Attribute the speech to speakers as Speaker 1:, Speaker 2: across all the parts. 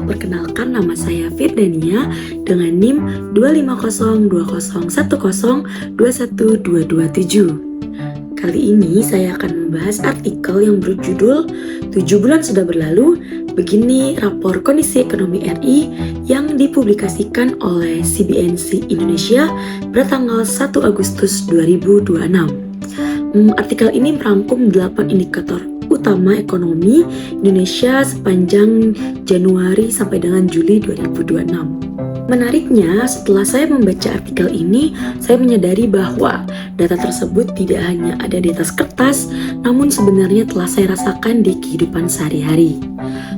Speaker 1: Perkenalkan, nama saya Firdania dengan NIM 2502010102227. Kali ini saya akan membahas artikel yang berjudul 7 bulan sudah berlalu, begini rapor kondisi ekonomi RI yang dipublikasikan oleh CBNC Indonesia pada tanggal 1 Agustus 2026. Artikel ini merangkum 8 indikator utama ekonomi Indonesia sepanjang Januari sampai dengan Juli 2026. Menariknya, setelah saya membaca artikel ini, saya menyadari bahwa data tersebut tidak hanya ada di atas kertas, namun sebenarnya telah saya rasakan di kehidupan sehari-hari.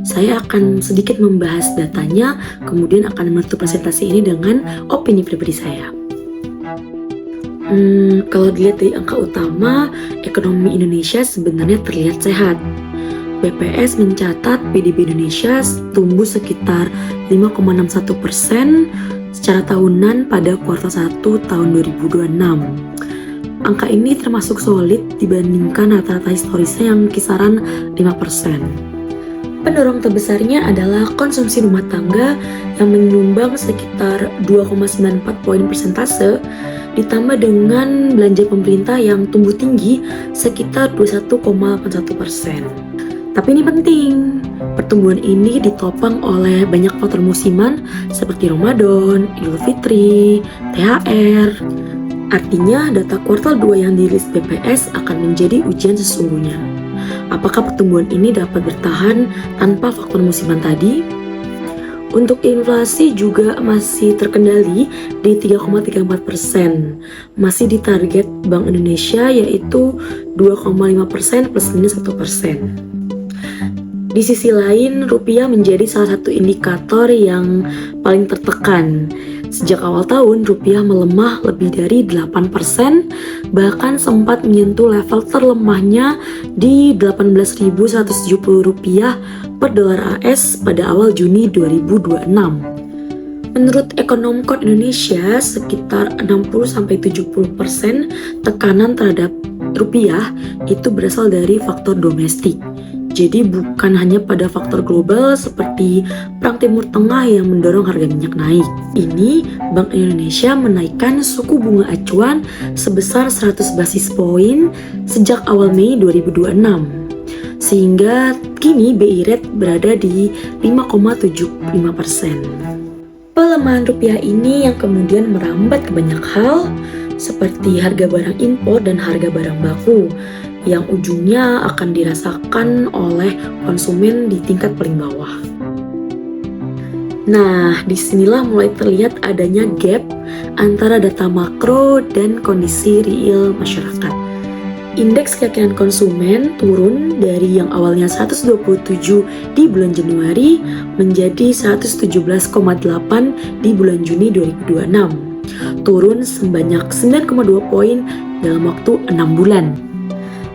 Speaker 1: Saya akan sedikit membahas datanya, kemudian akan menutup presentasi ini dengan opini pribadi saya. Kalau dilihat dari angka utama, ekonomi Indonesia sebenarnya terlihat sehat. BPS mencatat PDB Indonesia tumbuh sekitar 5,61% secara tahunan pada kuartal 1 tahun 2026. Angka ini termasuk solid dibandingkan rata-rata historisnya yang kisaran 5%. Pendorong terbesarnya adalah konsumsi rumah tangga yang menyumbang sekitar 2,94 poin persentase, ditambah dengan belanja pemerintah yang tumbuh tinggi sekitar 21,81%. Tapi ini penting, pertumbuhan ini ditopang oleh banyak faktor musiman seperti Ramadan, Idul Fitri, THR. Artinya data kuartal 2 yang dirilis BPS akan menjadi ujian sesungguhnya. Apakah pertumbuhan ini dapat bertahan tanpa faktor musiman tadi? Untuk inflasi juga masih terkendali di 3,34%, masih di target Bank Indonesia yaitu 2,5% plus minus 1%. Di sisi lain, rupiah menjadi salah satu indikator yang paling tertekan. Sejak awal tahun, rupiah melemah lebih dari 8%, bahkan sempat menyentuh level terlemahnya di 18.170 rupiah per dolar AS pada awal Juni 2026. Menurut Ekonom Code Indonesia, sekitar 60-70% tekanan terhadap rupiah itu berasal dari faktor domestik. Jadi bukan hanya pada faktor global seperti Perang Timur Tengah yang mendorong harga minyak naik. Ini Bank Indonesia menaikkan suku bunga acuan sebesar 100 basis poin sejak awal Mei 2026. Sehingga kini BI rate berada di 5,75%. Pelemahan rupiah ini yang kemudian merambat ke banyak hal seperti harga barang impor dan harga barang baku yang ujungnya akan dirasakan oleh konsumen di tingkat paling bawah. Nah, disinilah mulai terlihat adanya gap antara data makro dan kondisi real masyarakat. Indeks keyakinan konsumen turun dari yang awalnya 127 di bulan Januari menjadi 117,8 di bulan Juni 2026. Turun sebanyak 9,2 poin dalam waktu 6 bulan.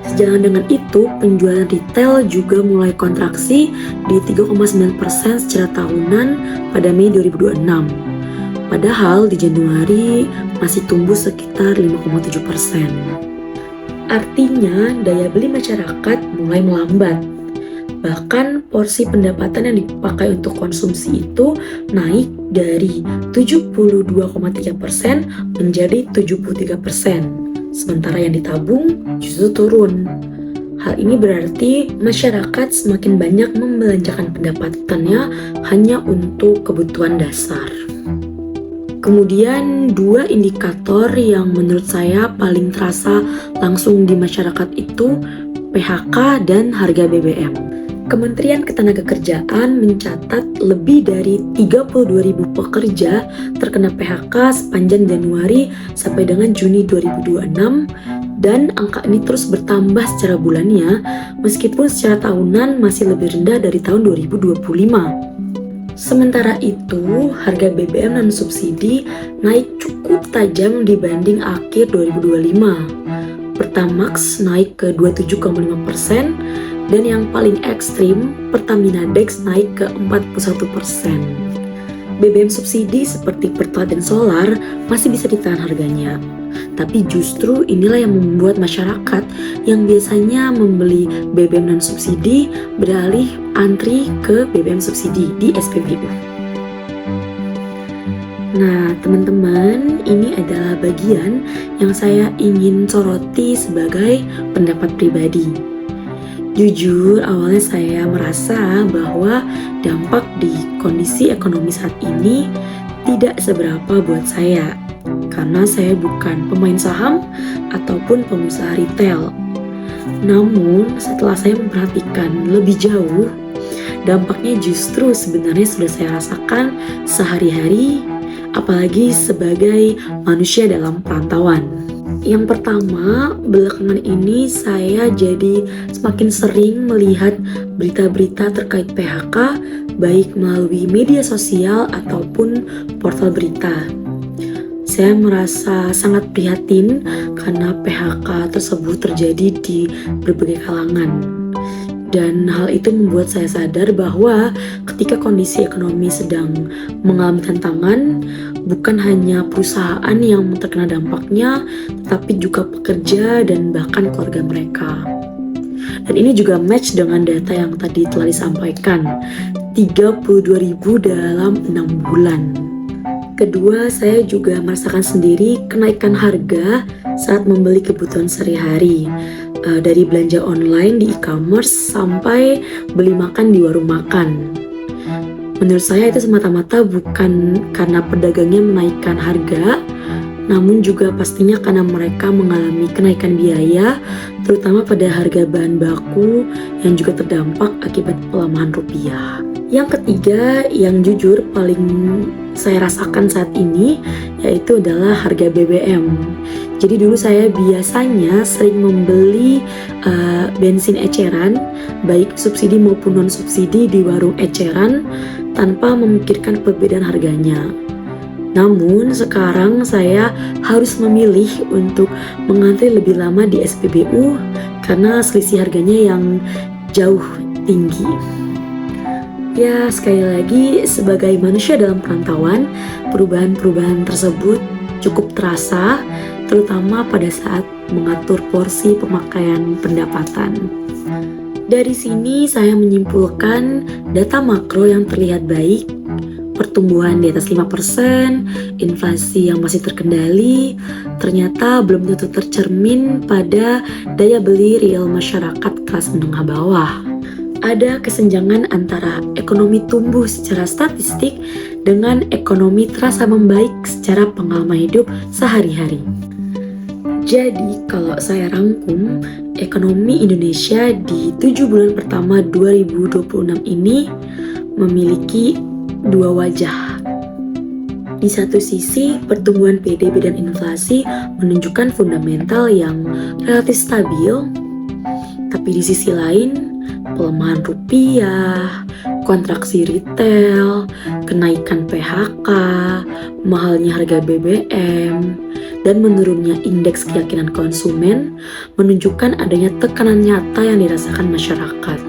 Speaker 1: Sejalan dengan itu, penjualan retail juga mulai kontraksi di 3,9% secara tahunan pada Mei 2026. Padahal di Januari masih tumbuh sekitar 5,7%. Artinya, daya beli masyarakat mulai melambat. Bahkan porsi pendapatan yang dipakai untuk konsumsi itu naik dari 72,3% menjadi 73%. Sementara yang ditabung justru turun. Hal ini berarti masyarakat semakin banyak membelanjakan pendapatannya hanya untuk kebutuhan dasar. Kemudian dua indikator yang menurut saya paling terasa langsung di masyarakat itu PHK dan harga BBM. Kementerian Ketenagakerjaan mencatat lebih dari 32.000 pekerja terkena PHK sepanjang Januari sampai dengan Juni 2026 dan angka ini terus bertambah secara bulannya meskipun secara tahunan masih lebih rendah dari tahun 2025. Sementara itu, harga BBM non subsidi naik cukup tajam dibanding akhir 2025. Pertamax naik ke 27,5%, dan yang paling ekstrim, Pertamina Dex naik ke 41%. BBM subsidi seperti Pertalite dan Solar masih bisa ditahan harganya. Tapi justru inilah yang membuat masyarakat yang biasanya membeli BBM non subsidi beralih antri ke BBM subsidi di SPBU. Nah, teman-teman, ini adalah bagian yang saya ingin soroti sebagai pendapat pribadi. Jujur, awalnya saya merasa bahwa dampak di kondisi ekonomi saat ini tidak seberapa buat saya, karena saya bukan pemain saham ataupun pengusaha retail. Namun, setelah saya memperhatikan lebih jauh, dampaknya justru sebenarnya sudah saya rasakan sehari-hari, apalagi sebagai manusia dalam perantauan. Yang pertama, belakangan ini saya jadi semakin sering melihat berita-berita terkait PHK, baik melalui media sosial ataupun portal berita. Saya merasa sangat prihatin karena PHK tersebut terjadi di berbagai kalangan. Dan hal itu membuat saya sadar bahwa ketika kondisi ekonomi sedang mengalami tantangan, bukan hanya perusahaan yang terkena dampaknya, tetapi juga pekerja dan bahkan keluarga mereka. Dan ini juga match dengan data yang tadi telah disampaikan, 32.000 dalam 6 bulan. Kedua, saya juga merasakan sendiri kenaikan harga saat membeli kebutuhan sehari-hari. Dari belanja online di e-commerce sampai beli makan di warung makan. Menurut saya itu semata-mata bukan karena pedagangnya menaikkan harga, namun juga pastinya karena mereka mengalami kenaikan biaya, terutama pada harga bahan baku yang juga terdampak akibat pelemahan rupiah. Yang ketiga, yang jujur paling saya rasakan saat ini, yaitu adalah harga BBM. Jadi dulu saya biasanya sering membeli bensin eceran, baik subsidi maupun non subsidi di warung eceran, tanpa memikirkan perbedaan harganya. Namun sekarang saya harus memilih untuk mengantri lebih lama di SPBU karena selisih harganya yang jauh tinggi. Ya, sekali lagi sebagai manusia dalam perantauan, perubahan-perubahan tersebut cukup terasa, terutama pada saat mengatur porsi pemakaian pendapatan. Dari sini saya menyimpulkan data makro yang terlihat baik, pertumbuhan di atas 5%, inflasi yang masih terkendali, ternyata belum tentu tercermin pada daya beli real masyarakat kelas menengah bawah. Ada kesenjangan antara ekonomi tumbuh secara statistik dengan ekonomi terasa membaik secara pengalaman hidup sehari-hari. Jadi, kalau saya rangkum, ekonomi Indonesia di 7 bulan pertama 2026 ini memiliki dua wajah. Di satu sisi, pertumbuhan PDB dan inflasi menunjukkan fundamental yang relatif stabil, tapi di sisi lain, pelemahan rupiah, kontraksi retail, kenaikan PHK, mahalnya harga BBM, dan menurunnya indeks keyakinan konsumen menunjukkan adanya tekanan nyata yang dirasakan masyarakat.